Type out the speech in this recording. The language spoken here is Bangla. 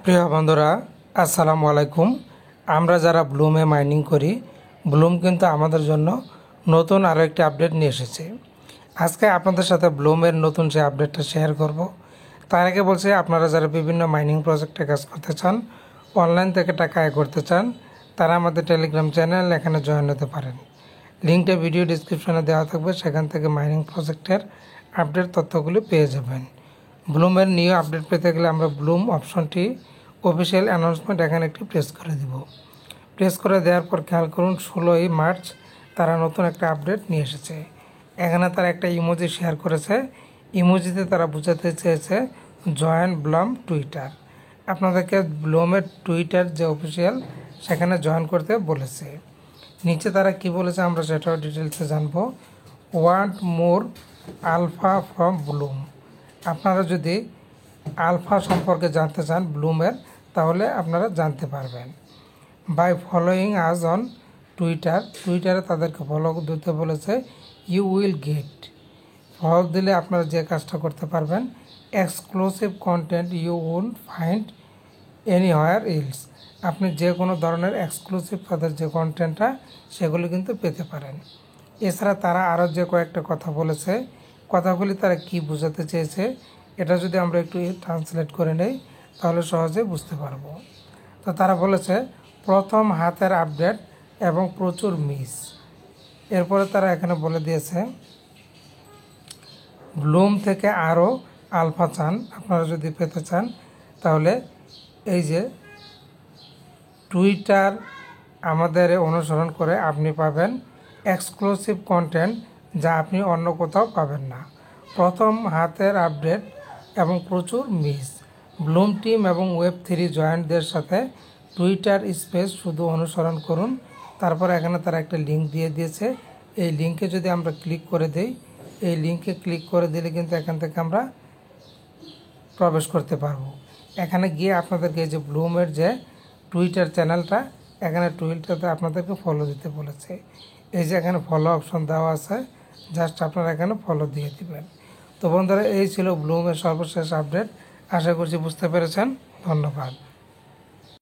প্রিয় বন্ধুরা, আসসালামু আলাইকুম। আমরা যারা ব্লুমে মাইনিং করি, ব্লুম কিন্তু আমাদের জন্য নতুন আরও একটি আপডেট নিয়ে এসেছে। আজকে আপনাদের সাথে ব্লুমের নতুন যে আপডেটটা শেয়ার করব। তার আগে বলছি, আপনারা যারা বিভিন্ন মাইনিং প্রজেক্টে কাজ করতে চান, অনলাইন থেকে টাকা আয় করতে চান, তারা আমাদের টেলিগ্রাম চ্যানেল এখানে জয়েন হতে পারেন। লিঙ্কটা ভিডিও ডিসক্রিপশনে দেওয়া থাকবে, সেখান থেকে মাইনিং প্রজেক্টের আপডেট তথ্যগুলি পেয়ে যাবেন। ব্লুমের নিউ আপডেট পেতে গেলে আমরা ব্লুম অপশনটি অফিসিয়াল অ্যানাউন্সমেন্ট এখানে একটি প্রেস করে দিব। প্রেস করে দেওয়ার পর খেয়াল করুন 16ই মার্চ তারা নতুন একটা আপডেট নিয়ে এসেছে। এখানে তারা একটা ইমোজি শেয়ার করেছে। ইমোজিতে তারা বোঝাতে চেয়েছে জয়েন ব্লুম টুইটার। আপনাদেরকে ব্লুমের টুইটার যে অফিসিয়াল, সেখানে জয়েন করতে বলেছে। নিচে তারা কি বলেছে আমরা সেটাও ডিটেলসে জানবো। Want more alpha from Bloom. আপনারা যদি আলফা সম্পর্কে জানতে চান ব্লুমের, তাহলে আপনারা জানতে পারবেন। বাই ফলোয়িং আজ অন টুইটারে তাদেরকে ফলো দিতে বলেছে। ইউ উইল গেট, ফলো দিলে আপনারা যে কাজটা করতে পারবেন, exclusive content you will find anywhere else. আপনি যে কোনো ধরনের এক্সক্লুসিভ তাদের যে কন্টেন্টটা, সেগুলি কিন্তু পেতে পারেন। এছাড়া তারা আরও যে কয়েকটা কথা বলেছে, কথাগুলি তারা কি বোঝাতে চেয়েছে, এটা যদি আমরা একটু ট্রান্সলেট করে নেই তাহলে সহজে বুঝতে পারবো। তো তারা বলেছে প্রথম হাতের আপডেট এবং প্রচুর মিস। এরপরে তারা এখানে বলে দিয়েছে ব্লুম থেকে আরও আলফা চান। আপনারা যদি পেতে চান তাহলে এই যে টুইটার আমাদের অনুসরণ করে আপনি পাবেন এক্সক্লুসিভ কন্টেন্ট, যা আপনি অন্য কোথাও পাবেন না। প্রথম হাতের আপডেট এবং প্রচুর মিস। ব্লুম টিম এবং ওয়েব3 জয়েন্টদের সাথে টুইটার স্পেস শুধু অনুসরণ করুন। তারপর এখানে তারা একটা লিঙ্ক দিয়ে দিয়েছে। এই লিঙ্কে যদি আমরা ক্লিক করে দেই, এই লিঙ্কে ক্লিক করে দিলে কিন্তু এখান থেকে আমরা প্রবেশ করতে পারবো। এখানে গিয়ে আপনাদেরকে এই যে ব্লুমের যে টুইটার চ্যানেলটা, এখানে টুইটারতে আপনাদেরকে ফলো দিতে বলেছে। এই যে এখানে ফলো অপশন দেওয়া আছে, জাস্ট আপনারা এখানে ফলো দিয়ে দিবেন। তো বন্ধুরা, এই ছিল ব্লুমের সর্বশেষ আপডেট। আশা করছি বুঝতে পেরেছেন। ধন্যবাদ।